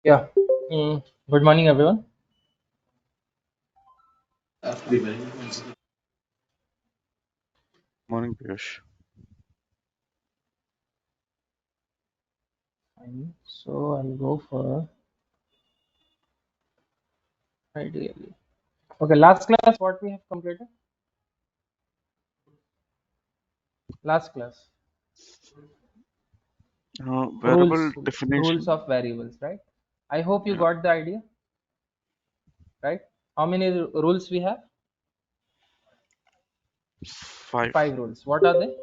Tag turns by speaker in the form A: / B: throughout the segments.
A: Yeah. Good morning, everyone.
B: Morning, Piyush.
A: So I'll go for ideally. Okay, last class, what we have completed? Last class,
B: Variable
A: rules
B: definition,
A: of variables, right? I hope you
B: yeah,
A: got the idea, right? How many rules we have?
B: 5.
A: 5 rules. What are they?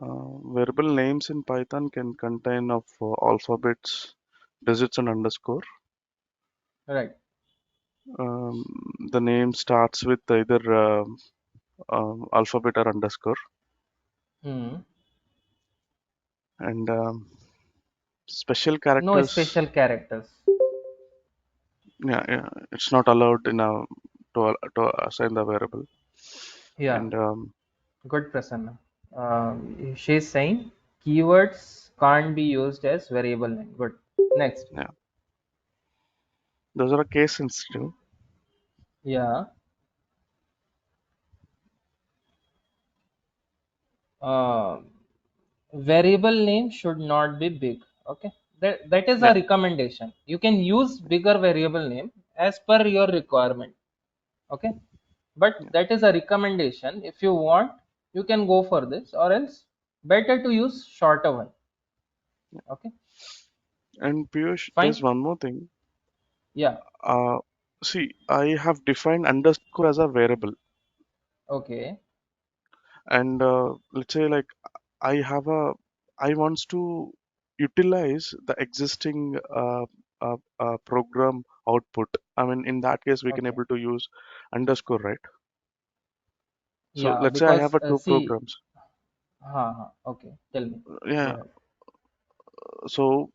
B: Variable names in Python can contain of alphabets, digits, and underscore.
A: Right.
B: Um, the name starts with either alphabet or underscore,
A: Hmm.
B: and special
A: No
B: characters.
A: special characters.
B: Yeah, yeah, it's not allowed in a to assign the variable.
A: Yeah.
B: And
A: Good, Prasanna. She's saying keywords can't be used as variable name. Good. Next.
B: yeah, those are case sensitive.
A: Yeah. Uh, Variable name should not be big. Okay, that is a
B: Yeah,
A: recommendation. You can use bigger variable name as per your requirement. Okay, but
B: yeah.
A: that is a recommendation. If you want, you can go for this, or else better to use shorter one. Okay,
B: And Piyush, there's
A: fine.
B: one more thing.
A: Yeah.
B: Uh, See, I have defined underscore as a variable,
A: Okay.
B: and let's say like I have a I wants to utilize the existing program output. I mean, in that case, we can
A: Okay.
B: able to use underscore, right? So
A: Yeah,
B: let's say I have
A: because
B: a two
A: see.
B: programs.
A: Okay, tell me. Go
B: Yeah.
A: ahead.
B: So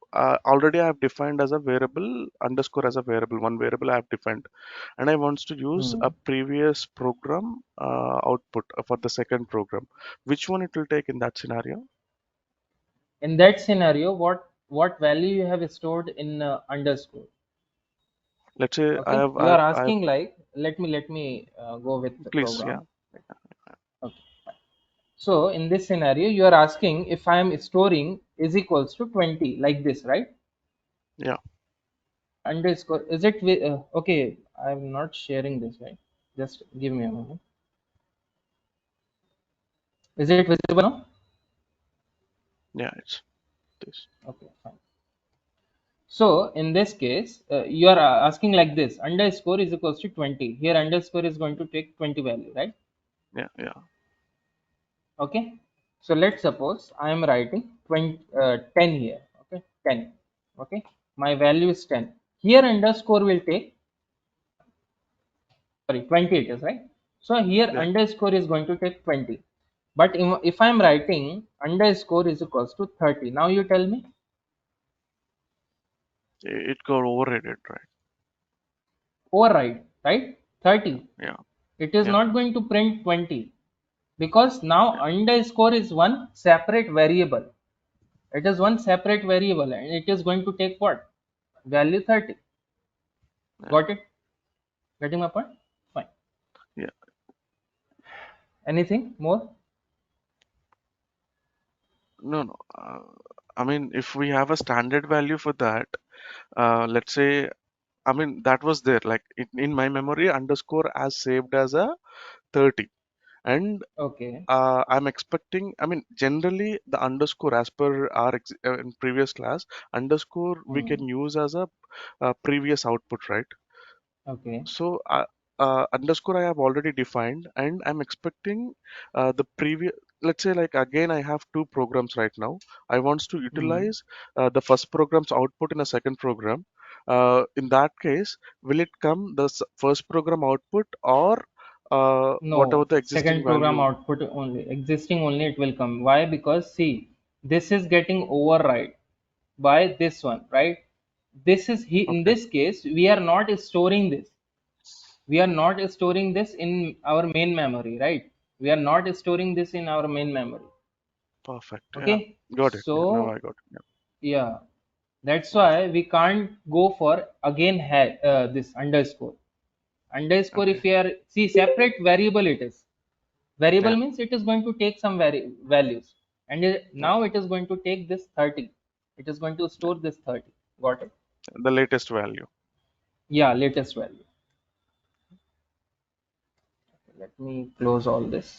B: already I have defined as a variable underscore as a variable. One variable I have defined, and I wants to use
A: Hmm.
B: a previous program output for the second program. Which one it will take in that scenario?
A: In that scenario, what value you have stored in underscore?
B: Let's say I
A: Okay,
B: have,
A: you
B: I
A: are
B: have, I have
A: asking like, let me go with the
B: please, yeah,
A: program. Okay, so in this scenario you are asking if I am storing is equals to 20 like this, right?
B: yeah.
A: Underscore, is it okay, I'm not sharing this, right? Just give me a moment. Is it visible now?
B: Yeah, it's this.
A: Okay, fine. So in this case, you are asking like this: underscore is equals to 20. Here underscore is going to take 20 value, right?
B: Yeah, yeah,
A: Okay, so let's suppose I am writing 20 10 here. Okay, 10. Okay, my value is 10. Here underscore will take, sorry, 20 it is, right? So here
B: yeah.
A: underscore is going to take 20, but if I am writing underscore is equals to 30, now you tell me.
B: It got overrated, right?
A: Override, right? 30,
B: Yeah,
A: it is
B: yeah,
A: not going to print 20, because now
B: yeah,
A: underscore is one separate variable. It is one separate variable and it is going to take what value? 30.
B: yeah,
A: Got it? Getting my point? Fine.
B: yeah.
A: Anything more?
B: No, no. I mean, if we have a standard value for that, let's say, I mean, that was there. Like in my memory, underscore as saved as a 30. And
A: Okay.
B: I'm expecting, I mean, generally the underscore as per our in previous class, underscore we
A: Hmm.
B: can use as a previous output, right?
A: Okay.
B: So underscore I have already defined, and I'm expecting the previous. Let's say like again I have two programs right now. I wants to
A: Hmm.
B: utilize the first program's output in a second program. In that case, will it come the first program output or whatever
A: No,
B: the existing
A: second program
B: value?
A: output only. Existing only it will come. Why? Because see, this is getting override by this one, right? This is he in
B: Okay,
A: this case, we are not storing this. We are not storing this in our main memory, right? We are not storing this in our main memory.
B: perfect. Yeah,
A: Okay.
B: got it. Yeah, now
A: So
B: I got it.
A: Yeah, that's why we can't go for again this underscore. Underscore,
B: Okay.
A: if you are, see, separate variable it is. Variable
B: Yeah.
A: means it is going to take some values, and
B: Yeah.
A: now it is going to take this 30. It is going to store this 30. Got it?
B: The latest value.
A: Yeah, latest value. Let me close all this.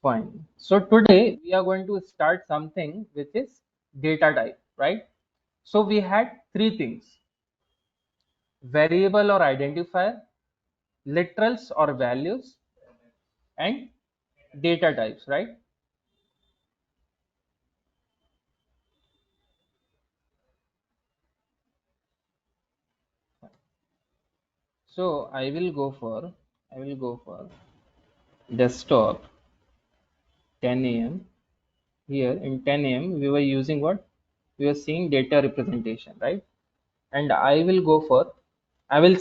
A: Fine. So today we are going to start something which is data type, right? So we had three things: variable or identifier, literals or values, and data types, right? So I will go for desktop 10 a.m. Here in 10 a.m. we were using what? We were seeing data representation, right? And I will go for, I will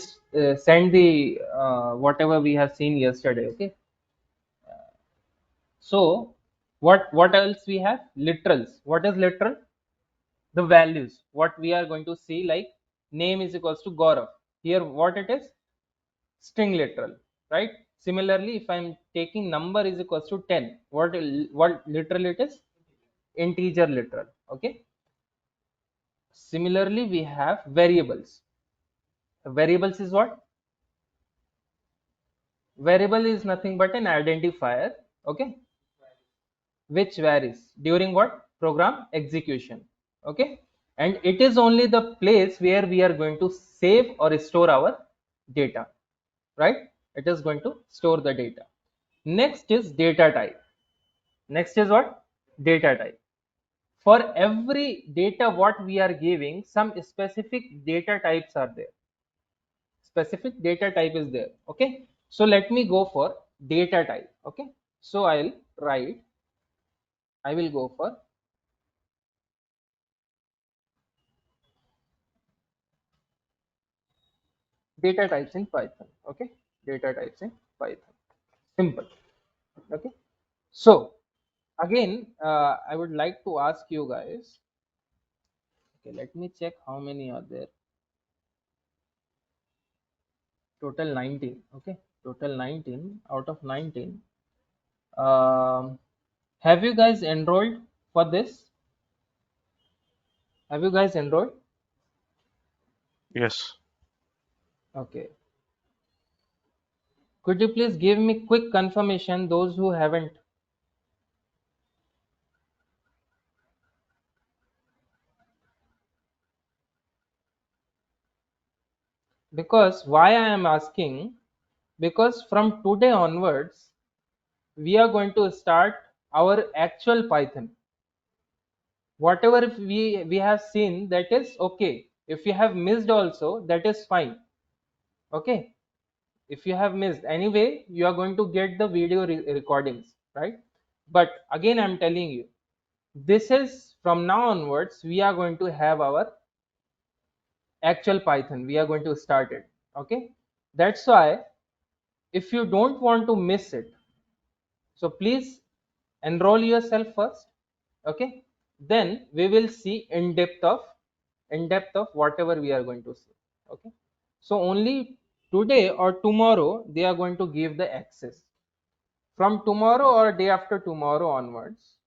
A: send the whatever we have seen yesterday. Okay. So what else we have? Literals. What is literal? The values. What we are going to see, like name is equals to Gaurav. Here what it is? String literal, right? Similarly, if I'm taking number is equals to 10, what literal it is? Integer literal. Okay. Similarly, we have variables. Variables is what? Variable is nothing but an identifier, okay, which varies during what? Program execution. Okay. And it is only the place where we are going to save or store our data, right? It is going to store the data. Next is data type. Next is what? Data type. For every data what we are giving, some specific data types are there. Specific data type is there. Okay. So let me go for data type. Okay. So I'll write, I will go for data types in Python. Okay. Data types in Python. Simple. Okay. So again, I would like to ask you guys. Okay. Let me check how many are there. Total 19. Okay. Total 19 out of 19. Um, have you guys enrolled for this? Have you guys enrolled?
B: Yes.
A: Okay. Could you please give me quick confirmation, those who haven't? Because why I am asking, because from today onwards, we are going to start our actual Python. Whatever if we have seen, that is okay. If you have missed also, that is fine. Okay. If you have missed, anyway, you are going to get the video recordings, right? But again, I'm telling you, this is from now onwards, we are going to have our actual Python. We are going to start it. Okay. That's why if you don't want to miss it, so please enroll yourself first. Okay. Then we will see in depth of whatever we are going to see. Okay. So only today or tomorrow they are going to give the access. From tomorrow or day after tomorrow onwards,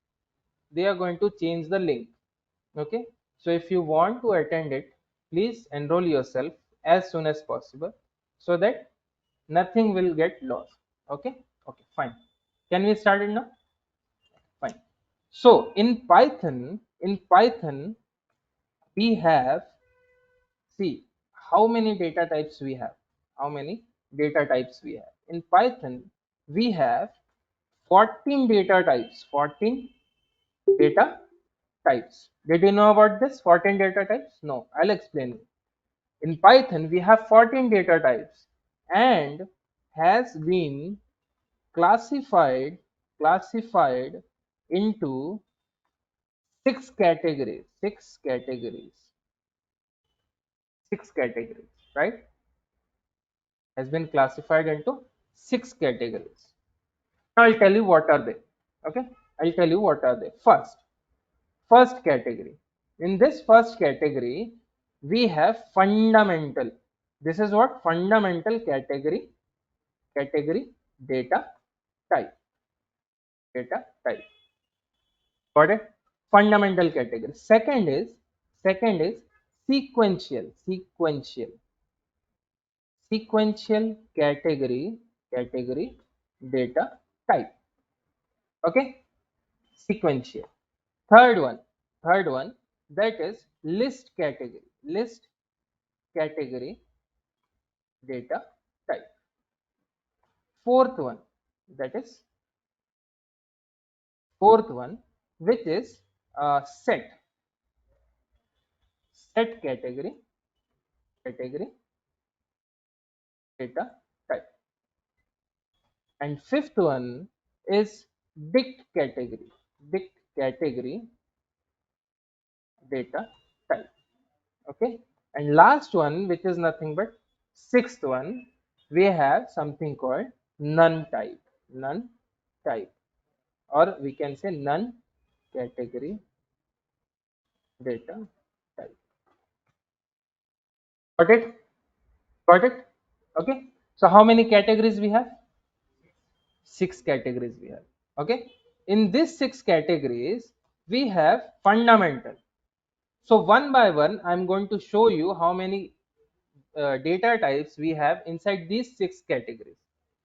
A: they are going to change the link. Okay. So if you want to attend it, please enroll yourself as soon as possible, so that nothing will get lost. Okay. Okay, fine. Can we start it now? Fine. So in Python we have, see how many data types we have. How many data types we have? In Python we have 14 data types. 14 data types. Did you know about this 14 data types? No, I'll explain you. In Python we have 14 data types. and has been classified into six categories, right? Has been classified into six categories. Now I'll tell you what are they. Okay, I'll tell you what are they. First category. In this first category, we have fundamental. This is what fundamental category data type. Data type. Got it? Fundamental category. Second is sequential category data type. Okay, sequential. Third one that is list category data type. Fourth one, that is fourth one, which is set category data type. And fifth one is dict category data type. Okay, and last one, which is nothing but sixth one, we have something called none type, or we can say none category data type. Got it got it Okay, so how many categories we have? Six categories we have. Okay, in these six categories we have fundamental. So one by one I'm going to show you how many data types we have inside these six categories.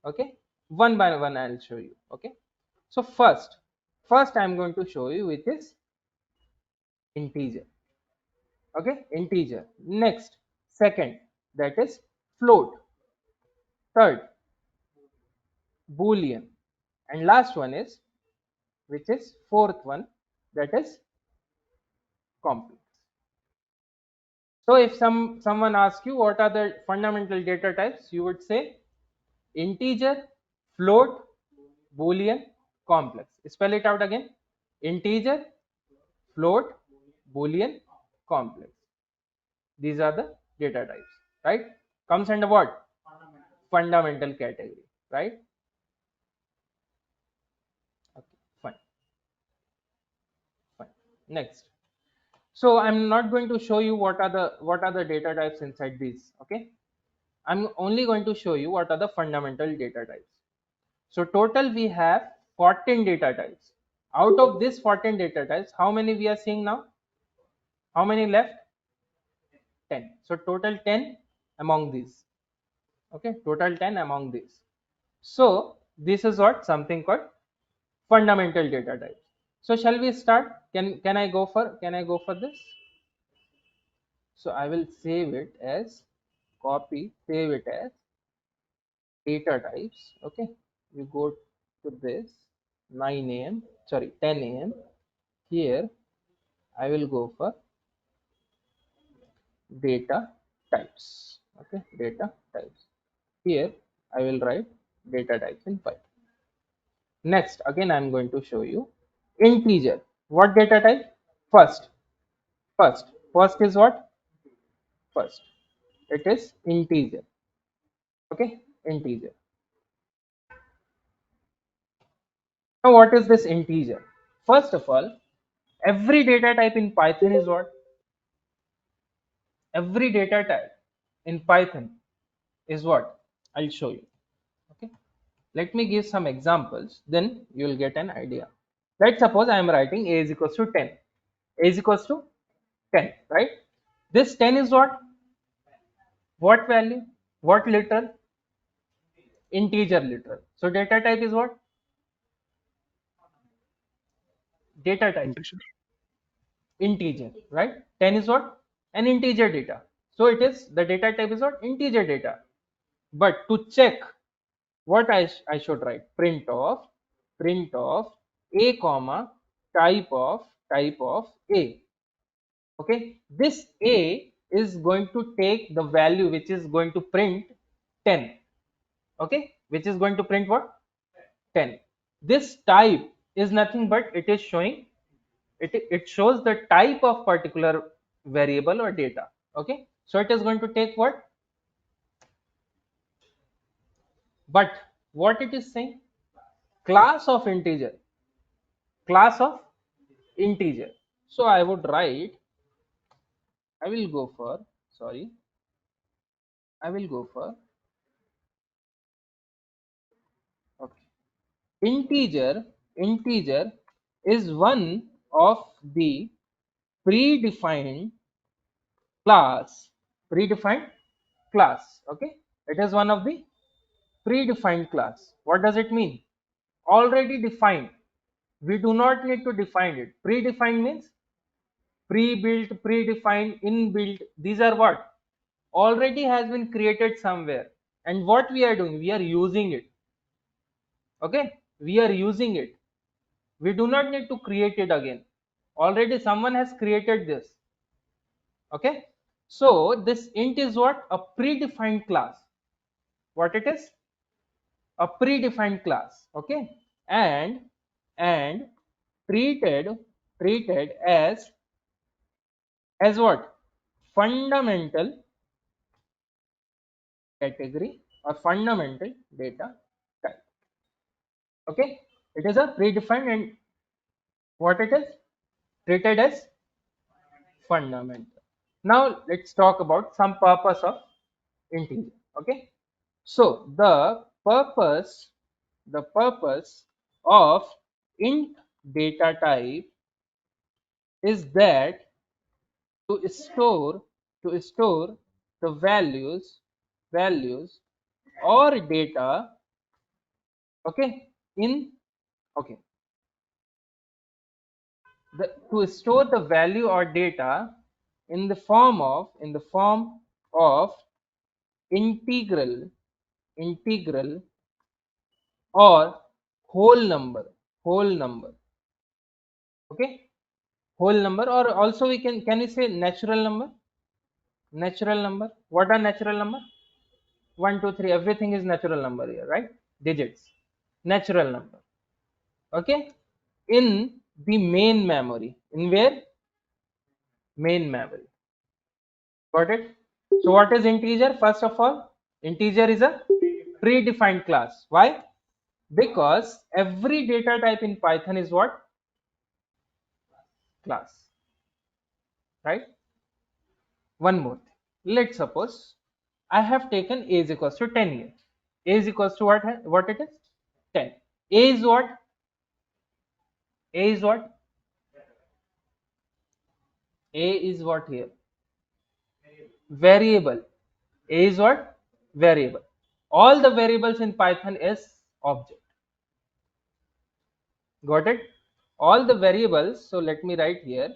A: Okay, one by one I'll show you. Okay, so first I'm going to show you which is integer. Okay, integer. Next, second, that is float. Third, boolean. And last one is, which is fourth one, that is complex. So if someone asks you what are the fundamental data types, you would say integer, float, boolean, complex. Spell it out again. Integer, float, boolean, complex. These are the data types, right? Comes under what? Fundamental category, right? Okay, fine, fine. Next. So I'm not going to show you what are the data types inside these. Okay, I'm only going to show you what are the fundamental data types. So total we have 14 data types. Out of this 14 data types, how many we are seeing now? How many left? 10. So total 10 among these. Okay, total 10 among these. So this is what something called fundamental data types. So shall we start? Can I go for this? So I will save it as save it as data types. Okay, you go to this 9 a.m. sorry 10 a.m. Here I will go for data types. Okay, data types. Here I will write data types in Python. Next, again I am going to show you integer. What data type? First is what? First, it is integer. Okay, integer. Now what is this integer? First of all, every data type in Python is what? Every data type in Python is what? I'll show you. Okay, let me give some examples, then you will get an idea. Let's suppose I am writing a is equals to 10. A is equals to 10, right? This 10 is what? What value? What literal? Integer literal. So data type is what? Data type
B: Integer.
A: integer, right? 10 is what? An integer data. So it is, the data type is what? Integer data. But to check what I should write, print of a comma type of a. Okay, this a is going to take the value which is going to print 10. okay, which is going to print what? 10. This type is nothing but it is showing, it shows the type of particular variable or data. Okay, so it is going to take what? But what it is saying? Class of integer, class of integer. So I would write, I will go for, sorry, I will go for, okay, integer is one of the predefined class, predefined class. Okay, it is one of the predefined class. What does it mean? Already defined. We do not need to define it. Predefined means pre-built, predefined, inbuilt. These are what? Already has been created somewhere. And what we are doing? We are using it. Okay? We are using it. We do not need to create it again. Already someone has created this. Okay? So this int is what? A predefined class. What it is? A predefined class. Okay? And treated treated as what? Fundamental category or fundamental data type. Okay, it is a predefined, and what it is? Treated as fundamental. Now let's talk about some purpose of integer. Okay, so the purpose of int data type is that to store to store the values or data, okay, in, okay, to store the value or data in the form of integral or whole number, okay, whole number, or also we can you say natural number? Natural number, what are natural number? 1 2 3, everything is natural number here, right? Digits, natural number. Okay, in the main memory, in where? Main memory. Got it? So what is integer? First of all, integer is a predefined class. Why? Because every data type in Python is what? Class, right? One more thing. Let's suppose I have taken a is equals to 10 here. A is equals to what? What it is? 10. A is what? A is what? A is what here? Variable. A is what? Variable. All the variables in Python is object. Got it? All the variables. So let me write here.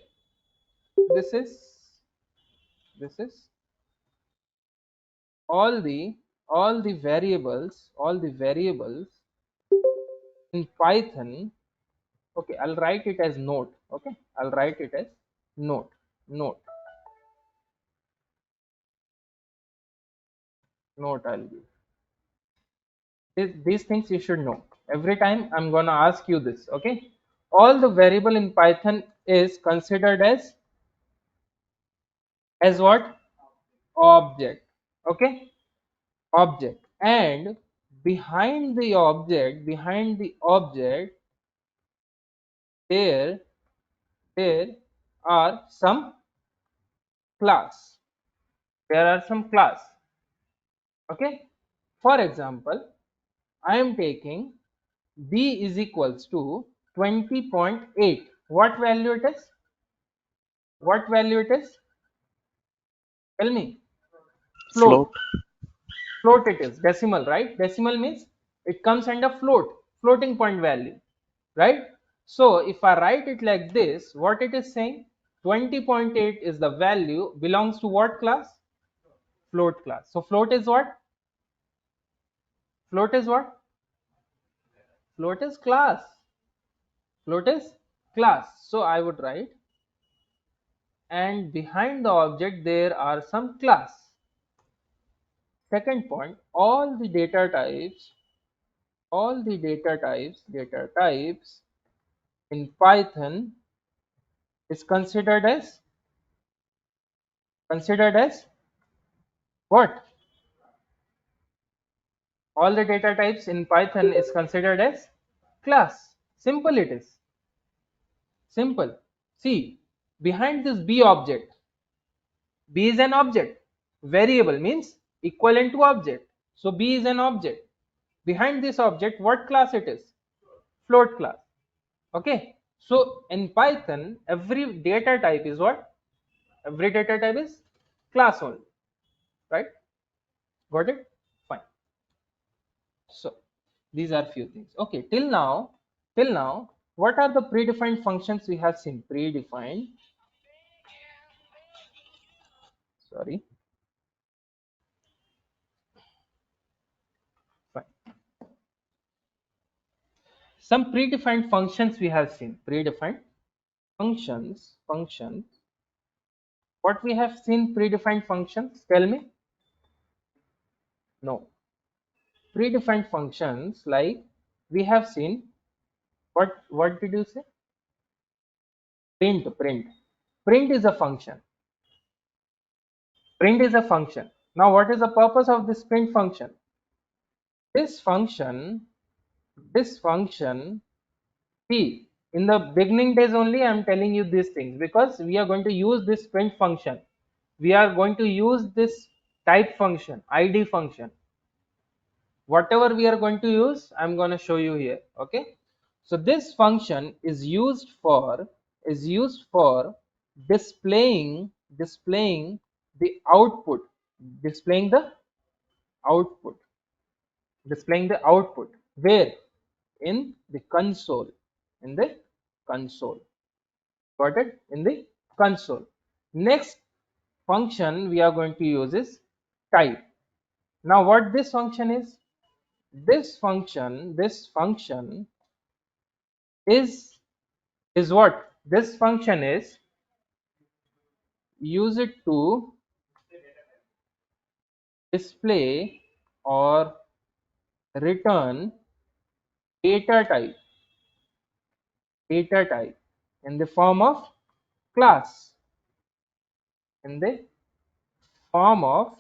A: This is this is all the variables in Python. Okay, I'll write it as note. Okay, I'll write it as note. Note. Note. I'll give. These things you should know. Every time I'm gonna ask you this. Okay. All the variable in Python is considered as what? Object. Okay, object. And behind the object there there are some class, there are some class. Okay, for example, I am taking b is equals to 20.8. What value it is? What value it is? Tell me. Float.
B: Float.
A: Float it is. Decimal, right? Decimal means it comes under float, floating point value, right? So if I write it like this, what it is saying? 20.8 is the value, belongs to what class? Float class. So float is what? Float is what? Float is class. Float is class. So I would write, and behind the object there are some class. Second point, all the data types, data types in Python is considered as what? All the data types in Python is considered as class. Simple it is. Simple. See, behind this B object, B is an object. Variable means equivalent to object. So B is an object. Behind this object, what class it is? Float class. Okay. So in Python, every data type is what? Every data type is class only. Right? Got it? Fine. So these are few things. Okay. Till now, what are the predefined functions we have seen? Predefined. Sorry. Fine. Some predefined functions we have seen. Predefined functions. What we have seen predefined functions? Tell me. No. Predefined functions like we have seen. What did you say? Print is a function. Print is a function. Now what is the purpose of this print function? This function, see, in the beginning days only I am telling you these things because we are going to use this print function. We are going to use this type function, id function. Whatever we are going to use, I'm going to show you here. Okay. So this function is used for displaying the output, displaying the output, where? In the console. In the console. Got it? In the console. Next function we are going to use is type. Now what this function is? This function is what? This function is use it to display or return data type in the form of class, in the form of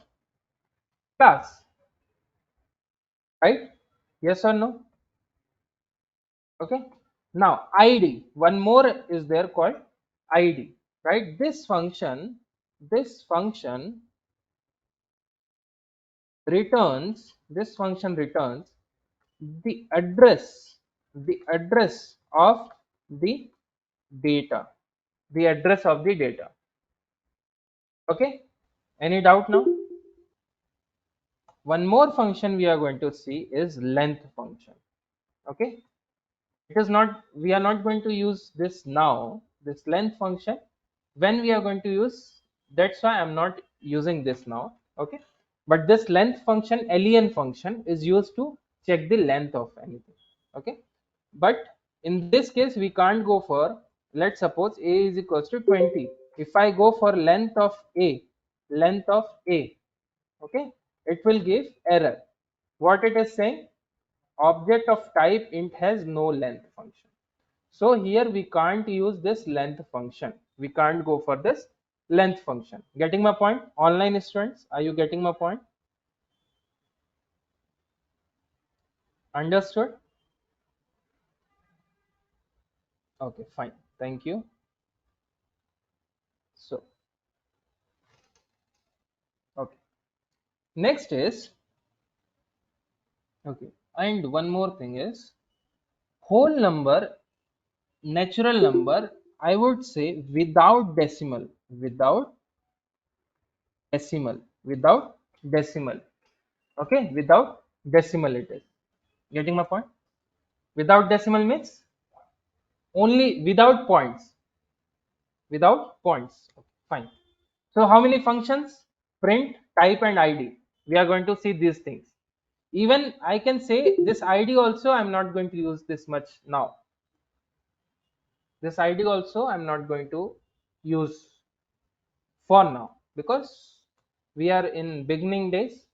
A: class, right? Yes or no? Okay. Now id, one more is there called id, right? This function returns the address of the data, okay. Any doubt now? One more function we are going to see is length function. Okay. It is not, we are not going to use this now, this length function. When we are going to use, that's why I'm not using this now. Okay. But this length function, len function, is used to check the length of anything. Okay. But in this case we can't go for, let's suppose a is equals to 20. If I go for length of a, okay, it will give error. What it is saying? Object of type int has no length function. So here we can't use this length function. We can't go for this length function. Getting my point? Online students, are you getting my point? Understood? Okay, fine. Thank you. So, okay. Next is, okay, and one more thing is whole number, natural number, I would say without decimal, without decimal. Okay, without decimal it is. Getting my point? Without decimal means only without points. Without points. Okay, fine. So how many functions? Print, type and id. We are going to see these things. Even I can say this id also I'm not going to use this much now. This id also I'm not going to use for now because we are in beginning days.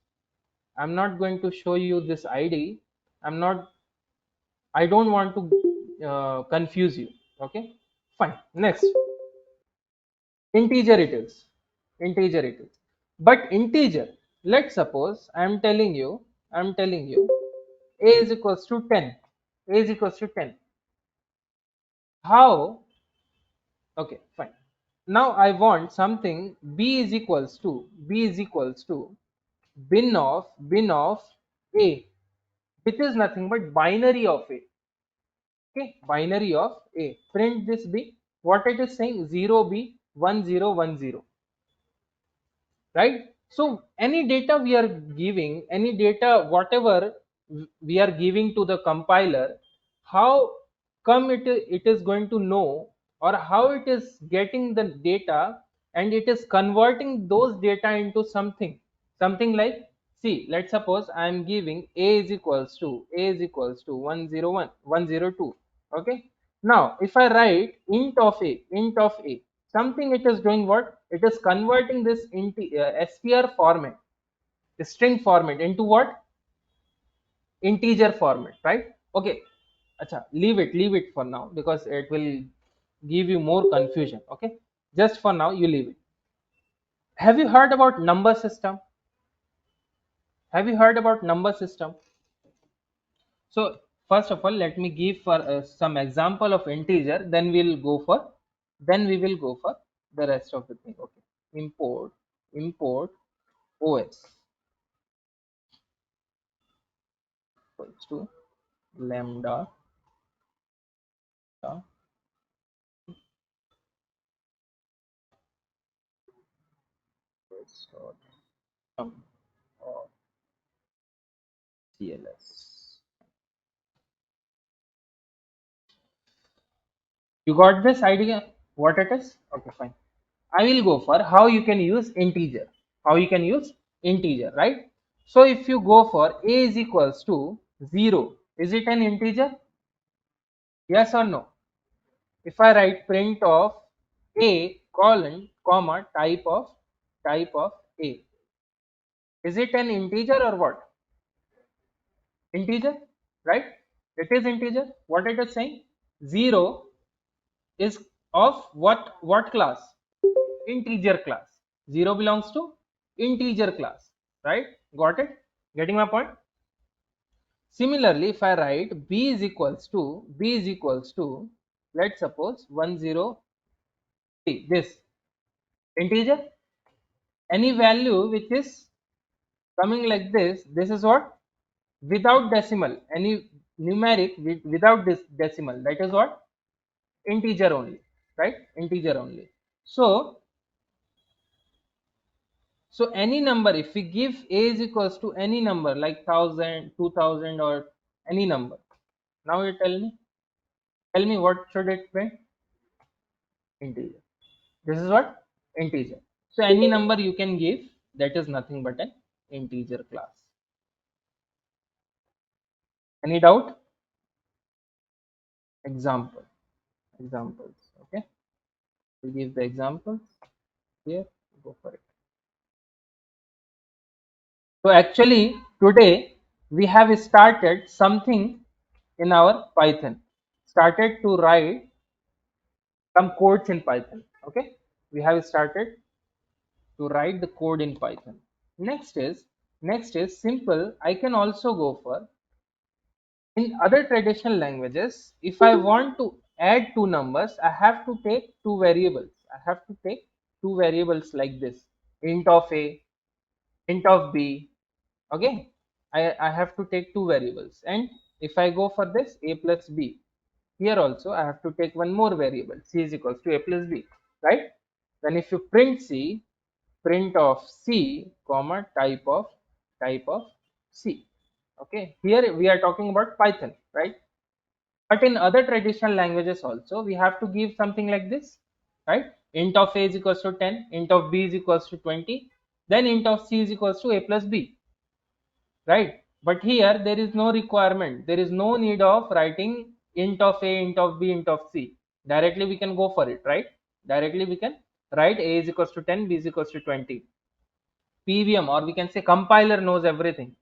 A: I'm not going to show you this id. I'm not, I don't want to confuse you. Okay, fine. Next, integer it is. Integer it is. But integer, let's suppose I'm telling you a is equals to 10. A is equals to 10. How? Okay, fine. Now I want something, b is equals to bin of a, which is nothing but binary of a. Okay, binary of a. Print this b. What it is saying, 0b 1010, right? So any data we are giving, any data whatever we are giving to the compiler, how come it is going to know, or how it is getting the data, and it is converting those data into something like, see, let's suppose I am giving a is equals to 101 102. Okay, now if I write int of a, something it is doing, what it is converting this into str format, the string format, into what, integer format, right? Okay, acha, leave it for now, because it will give you more confusion. Okay, just for now you leave it. Have you heard about number system? Have you heard about number system? So first of all, let me give for some example of integer, then we will go for the rest of the thing. Okay, import os equals to lambda dot sum of cls. You got this idea what it is? Okay, fine. I will go for how you can use integer. How you can use integer, right? So if you go for a is equals to 0, is it an integer? Yes or no? If I write print of a colon comma type of a, is it an integer or what? Integer, right? It is integer. What it is saying? 0 is of what class? Integer class. 0 belongs to integer class, right? Got it? Getting my point? Similarly, if I write b is equals to, let's suppose 103, this integer, any value which is coming like this is what? Without decimal, any numeric without this decimal, that is what? Integer only, right? Integer only. So any number, if we give a is equals to any number like 1000, 2000, or any number, now you tell me what should it print? Integer. This is what? Integer. So any number you can give, that is nothing but an integer class. Any doubt? Example. Examples. Okay, we give the examples here. Go for it. So actually today we have started something in our Python. Started to write some codes in Python. Okay, we have started to write the code in Python. Next is simple. I can also go for, in other traditional languages, if I want to add two numbers, I have to take two variables. I have to take two variables like this: int of a, int of b. Okay, I have to take two variables, and if I go for this a plus b, here also I have to take one more variable, c is equals to a plus b, right? Then if you print c, print of c comma type of c. Okay, here we are talking about Python, right? But in other traditional languages also we have to give something like this, right? Int of a is equals to 10, int of b is equals to 20, then int of c is equals to a plus b, right? But here there is no requirement, there is no need of writing int of a, int of b, int of c. Directly we can go for it, right? Directly we can write a is equals to 10, b is equals to 20. PVM, or we can say compiler, knows everything.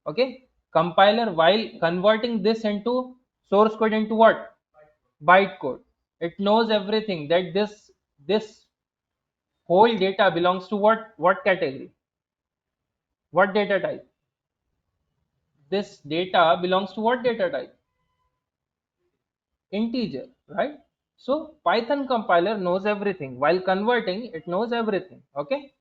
A: Okay, compiler, while converting this into source code into what? Bytecode. It knows everything, that this whole data belongs to what category, what data type. This data belongs to what data type? Integer, right? So Python compiler knows everything. While converting, it knows everything. Okay.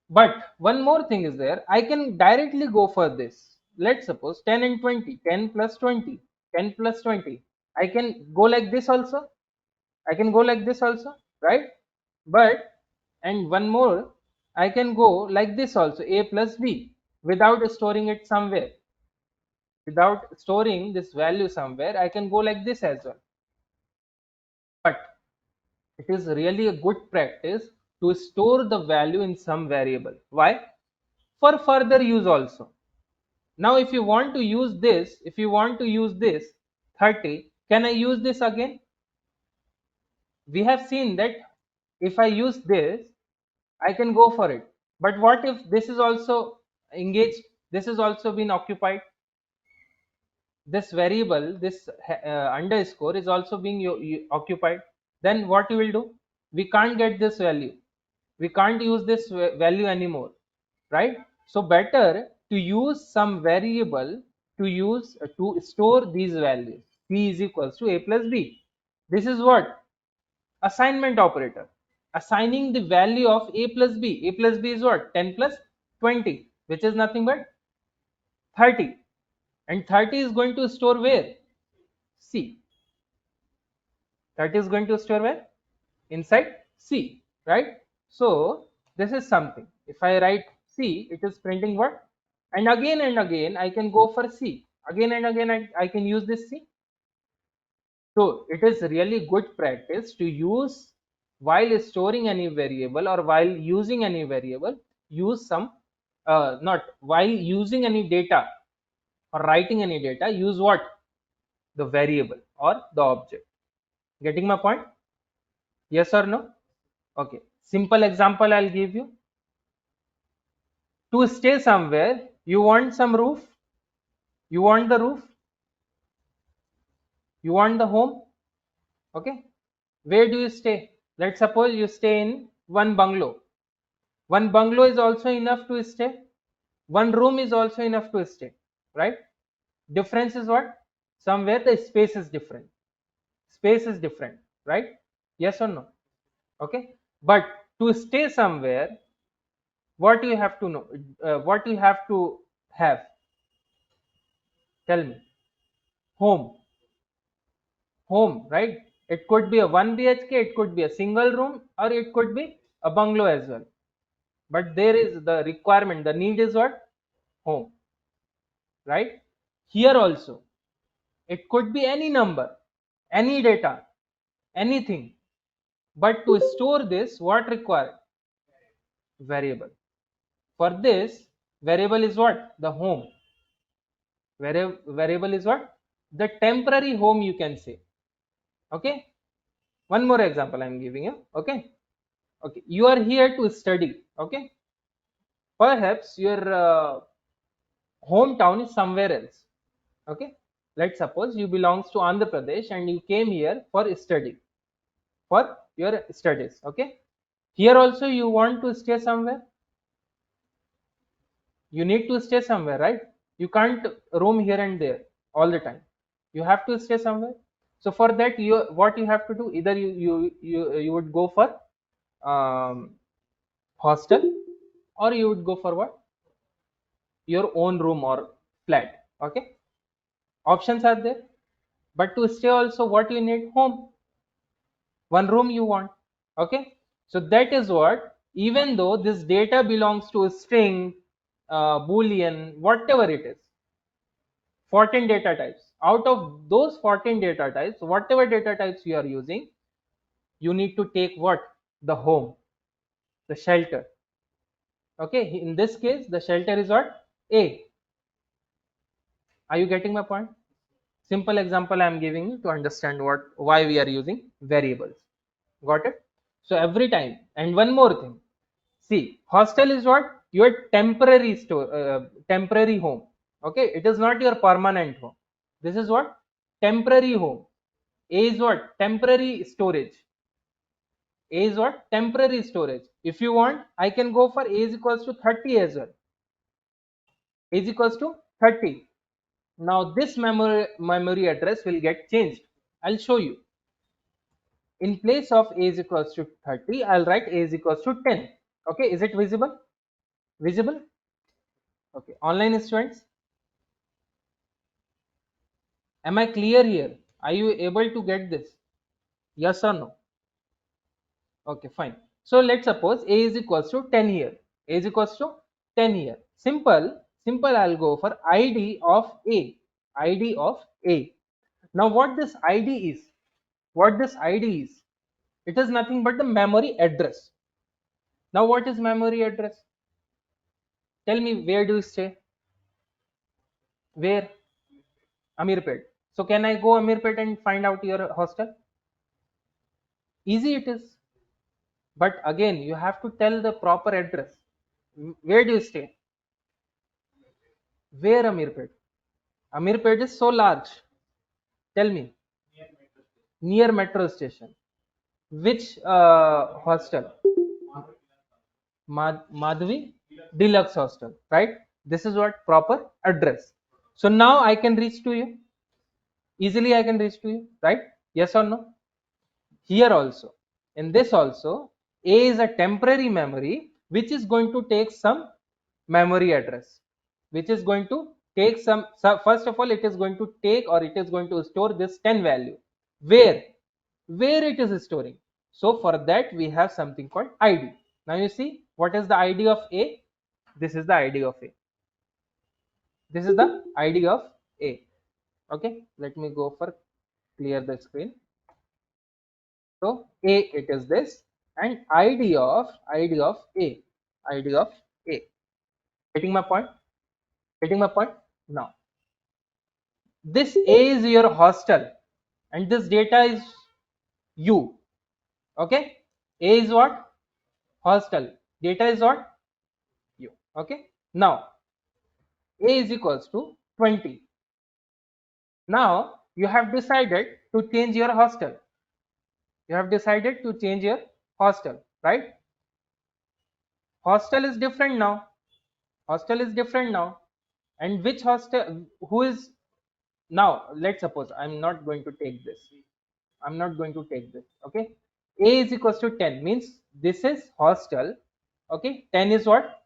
A: But one more thing is there. I can directly go for this. Let's suppose 10 and 20, 10 plus 20, 10 plus 20. I can go like this also. I can go like this also, right? But, and one more, I can go like this also, a plus b, without storing it somewhere. Without storing this value somewhere, I can go like this as well. But it is really a good practice to store the value in some variable. Why? For further use also. Now if you want to use this, if you want to use this 30, can I use this again? We have seen that if I use this, I can go for it. But what if this is also engaged, this is also been occupied? This variable, this underscore is also being occupied. Then what you will do? We can't get this value. We can't use this value anymore, right? So better to use some variable to use to store these values. C is equals to a plus b. This is what? Assignment operator. Assigning the value of a plus b. A plus b is what? 10 plus 20, which is nothing but 30. And 30 is going to store where? C. 30 is going to store where? Inside C, right? So this is something. If I write C, it is printing what? And again, I can go for C. Again and again, I can use this C. So it is really good practice to use while storing any variable or while using any variable, use some, not while using any data or writing any data, use what? The variable or the object. Getting my point? Yes or no? Okay. Simple example I'll give you. To stay somewhere, you want some roof, you want the roof, you want the home. Okay. Where do you stay? Let's suppose you stay in one bungalow. One bungalow is also enough to stay. One room is also enough to stay. Right? Difference is what? Somewhere the space is different. Space is different. Right? Yes or no? Okay. But to stay somewhere, what you have to know? What you have to have? Tell me. Home. Home, right? It could be a 1 BHK, it could be a single room, or it could be a bungalow as well. But there is the requirement, the need is what? Home, right? Here also, it could be any number, any data, anything. But to store this, what required? Variable. For this, variable is what? The home. Variable is what? The temporary home, you can say. Okay. One more example I'm giving you. Okay. Okay, you are here to study. Okay, perhaps your hometown is somewhere else. Okay, let's suppose you belongs to Andhra Pradesh and you came here for study, for your studies. Okay, here also you want to stay somewhere, you need to stay somewhere, right? You can't roam here and there all the time, you have to stay somewhere. So for that, you, what you have to do, either you would go for um, hostel, or you would go for what? Your own room or flat. Okay, options are there. But to stay also, what you need? Home. One room you want. Okay, so that is what, even though this data belongs to a string, boolean, whatever it is, 14 data types. Out of those 14 data types, whatever data types you are using, you need to take what? The home, the shelter. Okay, in this case the shelter is what? A. Are you getting my point? Simple example I am giving you to understand what, why we are using variables. Got it? So every time, and one more thing, see, hostel is what? your temporary store, temporary home. Okay, it is not your permanent home. This is what? Temporary home. A is what? Temporary storage. A is what? Temporary storage. If you want, I can go for A is equals to 30 as well. A is equals to 30. Now this memory address will get changed. I'll show you. In place of A is equals to 30, I'll write A is equals to 10. Okay, is it visible? Visible? Okay. Online students, am I clear here? Are you able to get this? Yes or no? Okay, fine. So let's suppose A is equals to 10 here. A is equals to 10 here. Simple, I'll go for ID of A. ID of A. Now what this ID is? What this ID is? It is nothing but the memory address. Now what is memory address? Tell me, where do you stay? Where? Amirpet. So can I go Amirpet and find out your hostel? Easy it is. But again, you have to tell the proper address. Where do you stay? Where Amirpet? Amirpet is so large. Tell me. Near metro station. Which hostel? Madhvi Deluxe Hostel. Right? This is what proper address. So now I can reach to you. Easily I can reach to you. Right? Yes or no? Here also, in this also, A is a temporary memory which is going to take some memory address, which is going to take some, so first of all it is going to take, or it is going to store this 10 value. Where it is storing? So for that we have something called ID. Now you see, what is the ID of A? This is the ID of A. This is the ID of A. Okay, let me go for clear the screen. So A, it is this, and ID of A, ID of A. Getting my point? Getting my point? Now this A is your hostel, and this data is you. Okay, A is what? Hostel. Data is what? You. Okay. Now A is equals to 20. Now you have decided to change your hostel. You have decided to change your hostel, right? Hostel is different now. Hostel is different now. And which hostel, who is, now let's suppose I'm not going to take this. I'm not going to take this. Okay. A is equals to 10 means this is hostel. Okay. 10 is what?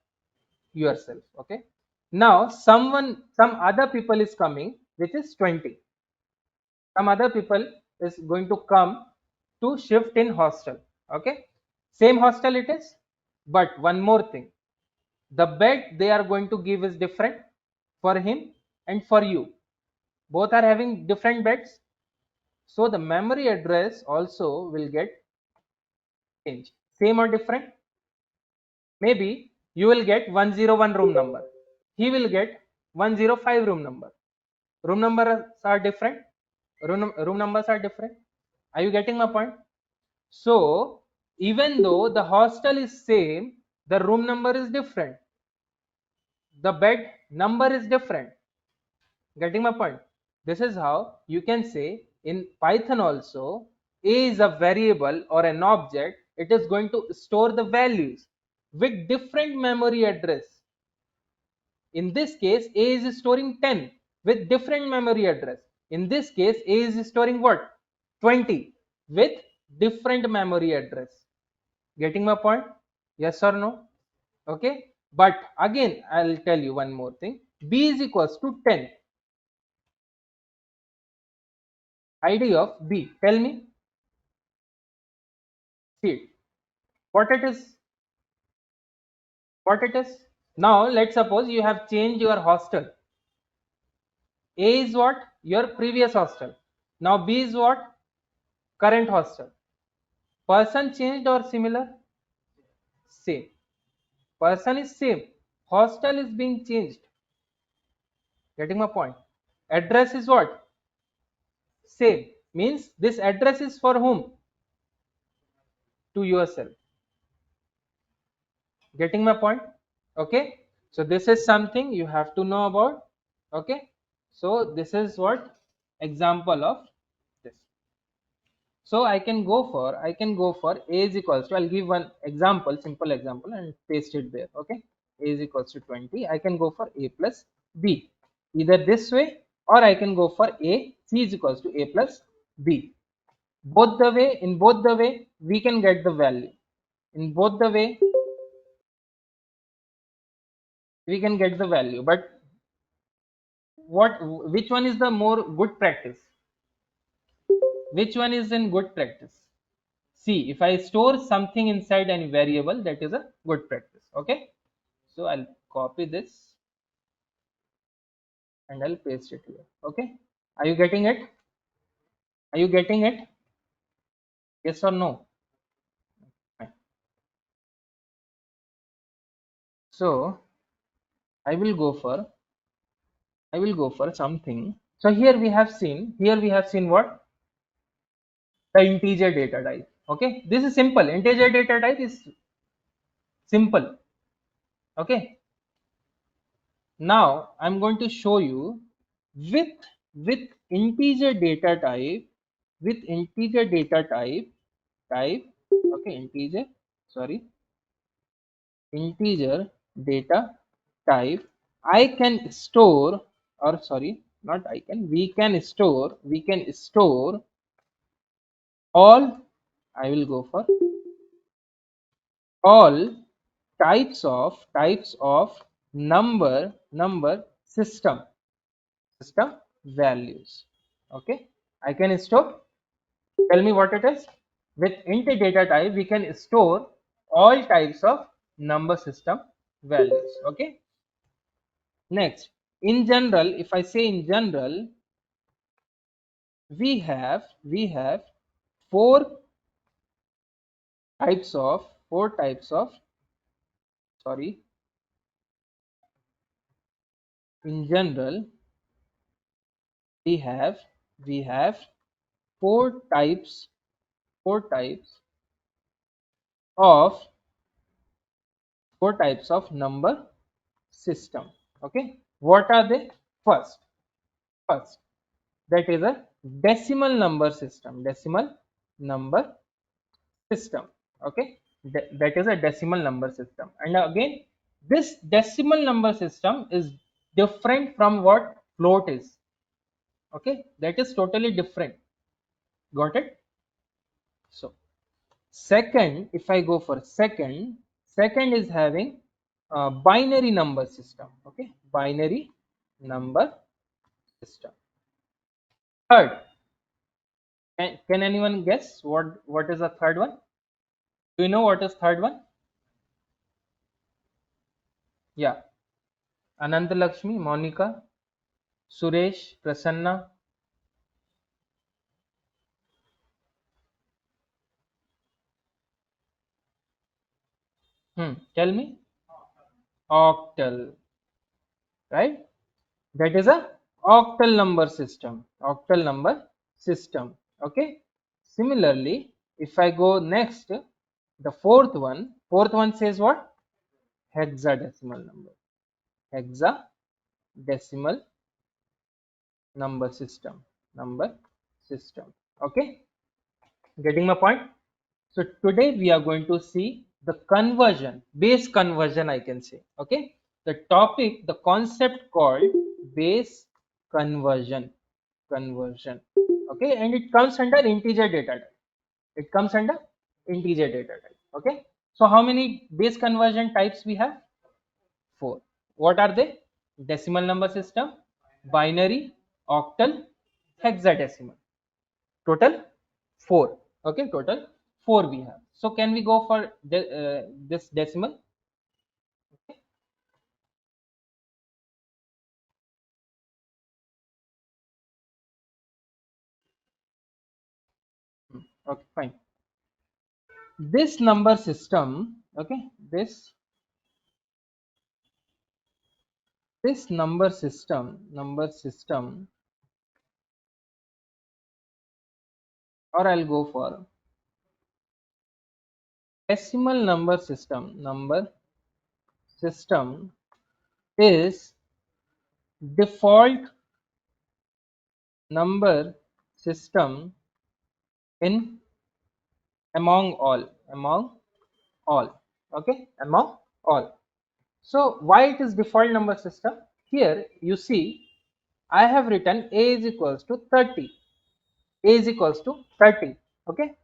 A: Yourself. Okay. Now some other people is coming, which is 20. Some other people is going to come to shift in hostel. Okay. Same hostel it is. But one more thing, the bed they are going to give is different for him and for you. Both are having different beds, so the memory address also will get changed. Same or different? Maybe you will get 101 room number, he will get 105 room number. Room numbers are different. Room numbers are different. Are you getting my point? So even though the hostel is same, the room number is different, the bed number is different. Getting my point? This is how you can say in Python also, A is a variable or an object. It is going to store the values with different memory address. In this case, A is storing 10 with different memory address. In this case, A is storing what? 20 with different memory address. Getting my point? Yes or no? Okay. But again, I'll tell you one more thing. B is equals to 10. ID of B. Tell me. See what it is. What it is. Now let's suppose you have changed your hostel. A is what? Your previous hostel. Now B is what? Current hostel. Person changed or similar? Same. Person is same. Hostel is being changed. Getting my point? Address is what? Same. Means this address is for whom? To yourself. Getting my point? Okay, so this is something you have to know about. Okay, so this is what example of this. So I can go for a is equals to, I'll give one example, simple example, and paste it there. Okay, a is equals to 20. I can go for a plus b, either this way, or I can go for a, c is equals to a plus b. Both the way, in both the way, we can get the value. In both the way, we can get the value. But which one is the more good practice? Which one is in good practice? See, if I store something inside any variable, that is a good practice. Okay, so I'll copy this and I'll paste it here. Okay, are you getting it? Are you getting it? Yes or no? Fine. So I will go for something. So here we have seen what? The integer data type. Okay, this is simple. Integer data type is simple. Okay, now I'm going to show you with integer data type, with integer data type. Okay, integer data type, I can store, or sorry, not I can, we can store all, I will go for all types of number system values. Okay, I can store, tell me what it is. With int data type we can store all types of number system values. Okay, next, in general, if I say in general, we have four four types of, sorry, in general we have four types of number system. Okay, what are they? First, that is a decimal number system. Okay, that is a decimal number system. And again, this decimal number system is different from what float is. Okay, that is totally different. Got it? So second, if I go for second is having a binary number system. Okay, binary number system. Third, can anyone guess what is the third one? Do you know what is third one? Yeah, Ananta Lakshmi, Monica, Suresh, Prasanna. Tell me. Octal, right? That is a octal number system. Octal number system. Okay. Similarly, if I go next, the fourth one says what? Hexadecimal number. Hexadecimal number system. Number system. Okay. Getting my point? So today we are going to see the conversion, base conversion, I can say. Okay, the topic, the concept called base conversion. Okay, and it comes under integer data type. It comes under integer data type. Okay, so how many base conversion types we have? Four. What are they? Decimal number system, binary, octal, hexadecimal. Total four. Okay, total four we have. So can we go for this decimal? Okay. Okay, fine. This number system, okay, this number system, or I'll go for decimal number system is default number system in among all, okay, among all. So why it is default number system? Here you see I have written a is equals to 30, a is equals to 30, okay.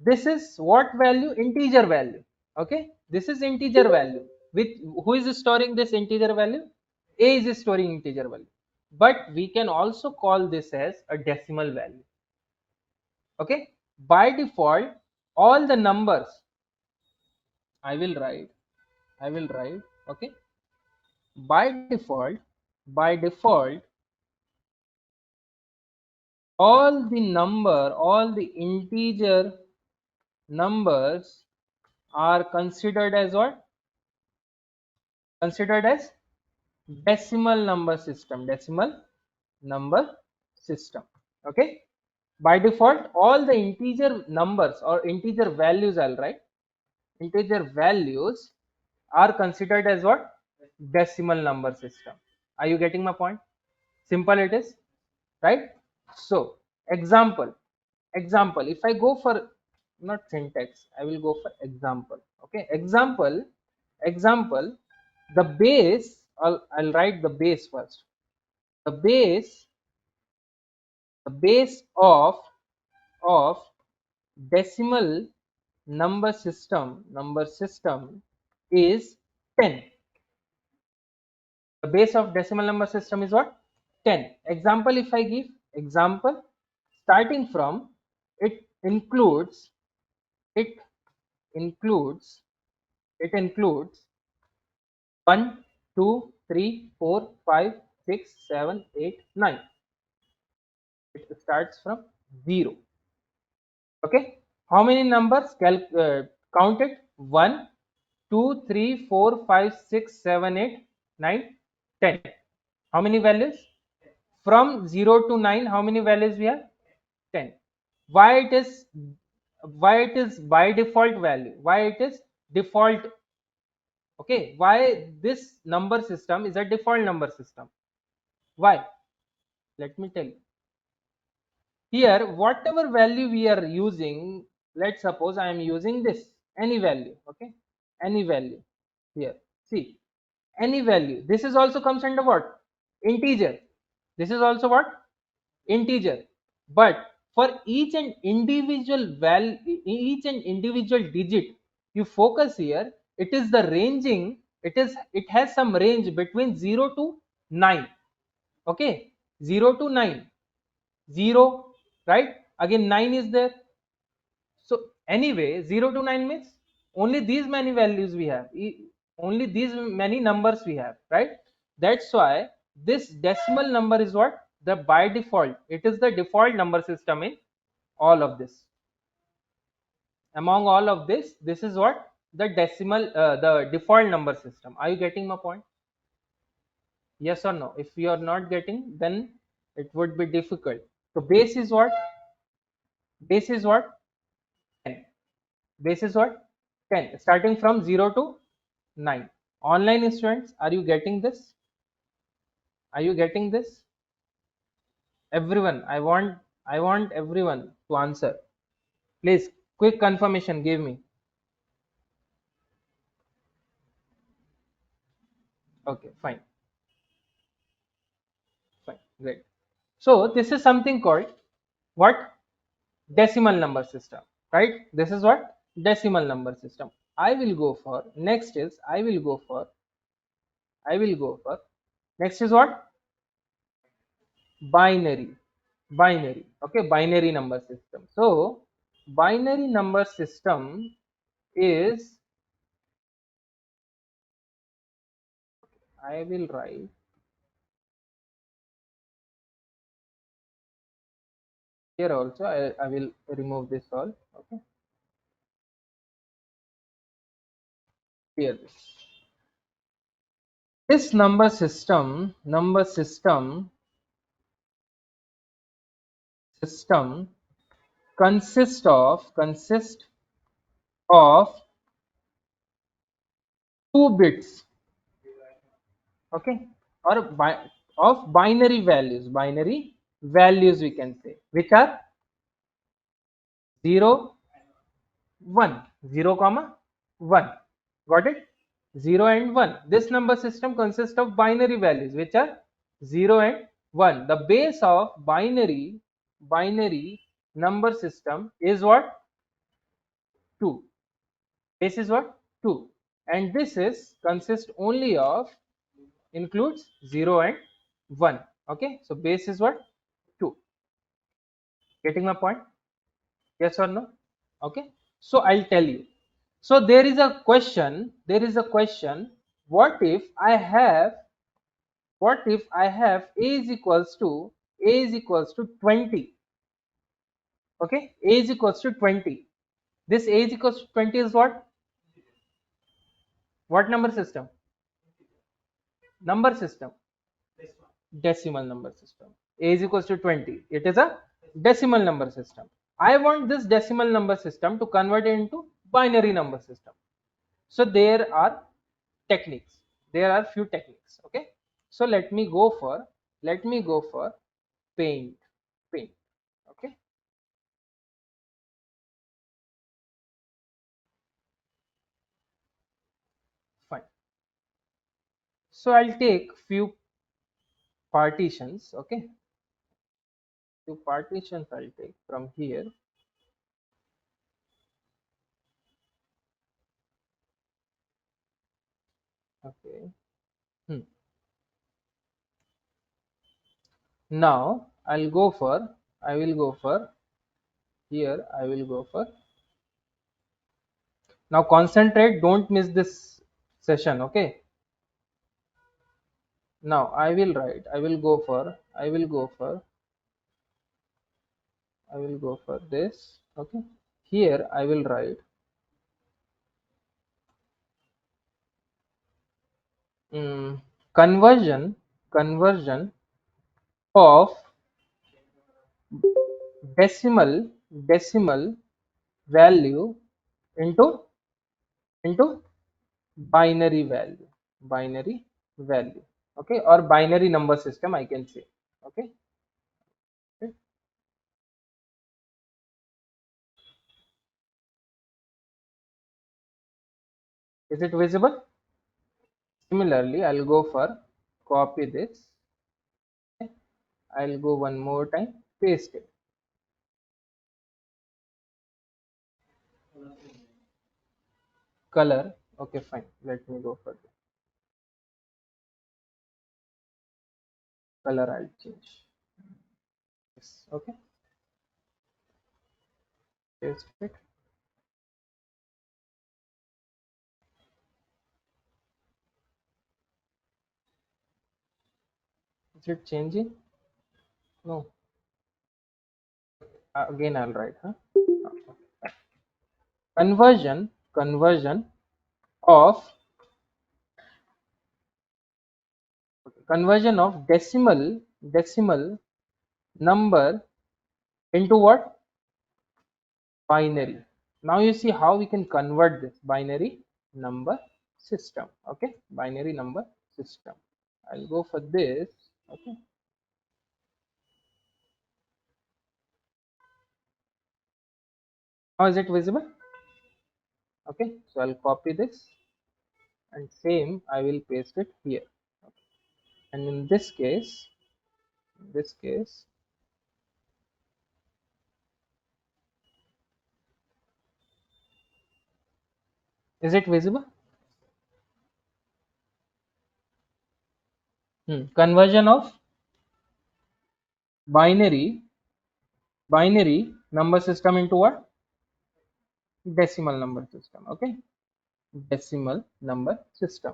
A: This is what value? Integer value, okay. This is integer value. With who is storing this integer value? A is storing integer value, but we can also call this as a decimal value, okay. By default all the numbers I will write, okay. By default all the integer numbers are considered as what? Considered as decimal number system, okay. By default all the integer numbers or integer values, I'll write, integer values are considered as what? Decimal number system. Are you getting my point? Simple it is, right? So example, if I go for not syntax, I will go for example, okay. Example, the base, I'll write the base first. The base of decimal number system is 10. The base of decimal number system is what? 10. Example, if I give example, starting from, it includes it includes it includes 1, 2, 3, 4, 5, 6, 7, 8, 9. It starts from 0, okay. How many numbers? Count it. 1, 2, 3, 4, 5, 6, 7, 8, 9, 10. How many values? From 0 to 9, how many values we have? 10. Why it is, why it is by default value? Why it is default? Okay, why this number system is a default number system? Why? Let me tell you. Here, whatever value we are using, let's suppose I am using this, any value, okay, any value. Here, see, any value. This is also comes under what? Integer. This is also what? Integer. But for each and individual value, each and individual digit, you focus here. It is the ranging. It has some range between 0 to 9. Okay, 0 to 9. 0, right? Again 9 is there. So anyway, 0 to 9 means only these many values we have, only these many numbers we have, right? That's why this decimal number is what? The by default, it is the default number system in all of this. Among all of this, this is what? The decimal, the default number system. Are you getting my point? Yes or no? If you are not getting, then it would be difficult. So base is what? Base is what? 10. Base is what? 10. Starting from 0 to 9. Online students, are you getting this? Are you getting this? Everyone, I want everyone to answer. Please, quick confirmation give me. Okay, fine. Fine. Great. So this is something called what? Decimal number system, right? This is what? Decimal number system. I will go for next is I will go for next is what? Binary. Binary. Okay, binary number system. So binary number system is, I will write here also. I will remove this all. Okay, here this number system consists of 2 bits. okay, or of binary values we can say, which are 0 1, 0 comma 1. Got it? 0 and 1. This number system consists of binary values which are 0 and 1. The base of binary number system is what? 2. Base is what? 2. And this is consists only of, includes 0 and 1. Okay, so base is what? 2. Getting my point? Yes or no? Okay, so I'll tell you. So there is a question, what if I have, a is equals to 20? Okay, a is equals to 20. This a is equals to 20 is what number system? Number system, decimal number system. A is equals to 20, it is a decimal number system. I want this decimal number system to convert it into binary number system. So there are techniques, there are few techniques. Okay, so let me go for paint. Okay, fine. So I'll take few partitions. Okay, few partitions I'll take from here. Okay. Hmm. Now I will go for here, I will go for, now concentrate, don't miss this session. Okay, now I will write, I will go for this. Okay, here I will write conversion of decimal value into binary value. Okay, or binary number system I can say. Okay, is it visible? Similarly, I'll go for copy this. Okay. I'll go one more time, paste it. Color. Okay, fine. Let me go for the color. I'll change. Yes. Okay. Paste it. Is it changing? No. Again, I'll write. Huh? Conversion of decimal number into what? Binary. Now you see how we can convert this binary number system. Okay, binary number system. I'll go for this. Okay, how is it visible? Okay, so I'll copy this and same I will paste it here. Okay. And in this case, is it visible? Conversion of binary number system into what? Decimal number system. Okay, decimal number system.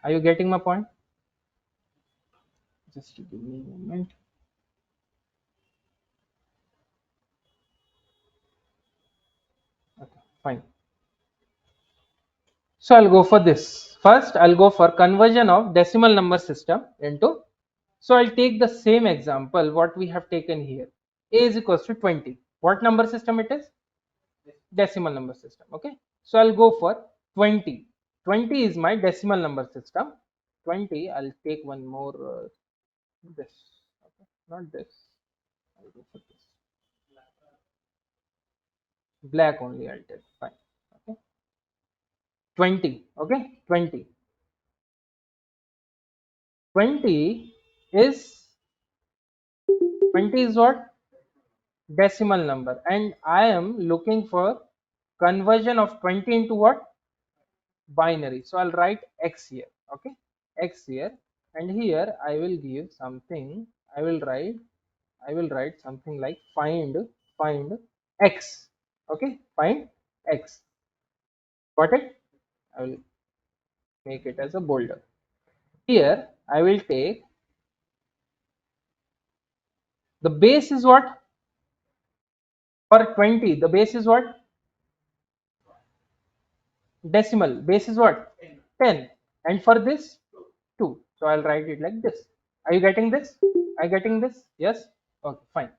A: Are you getting my point? Just give me a moment. Okay, fine. So I'll go for this. First, I'll go for conversion of decimal number system into. So I'll take the same example what we have taken here. A is equals to 20. What number system it is? Decimal number system. Okay. So I'll go for 20. 20 is my decimal number system. 20, I'll take one more, this, okay, not this, I'll go for this. Black only I'll take, fine, okay. 20, okay, 20. 20 is 20 is what? Decimal number, and I am looking for conversion of 20 into what? Binary. So I'll write x here, okay, x here, and here I will give something. I will write something like find x, okay, find x. Got it? I will make it as a boulder. Here I will take the base is what? For 20, the base is what? Decimal. Base is what? 10. And for this, 2. So I'll write it like this. Are you getting this? Are you getting this? Yes? Okay, fine.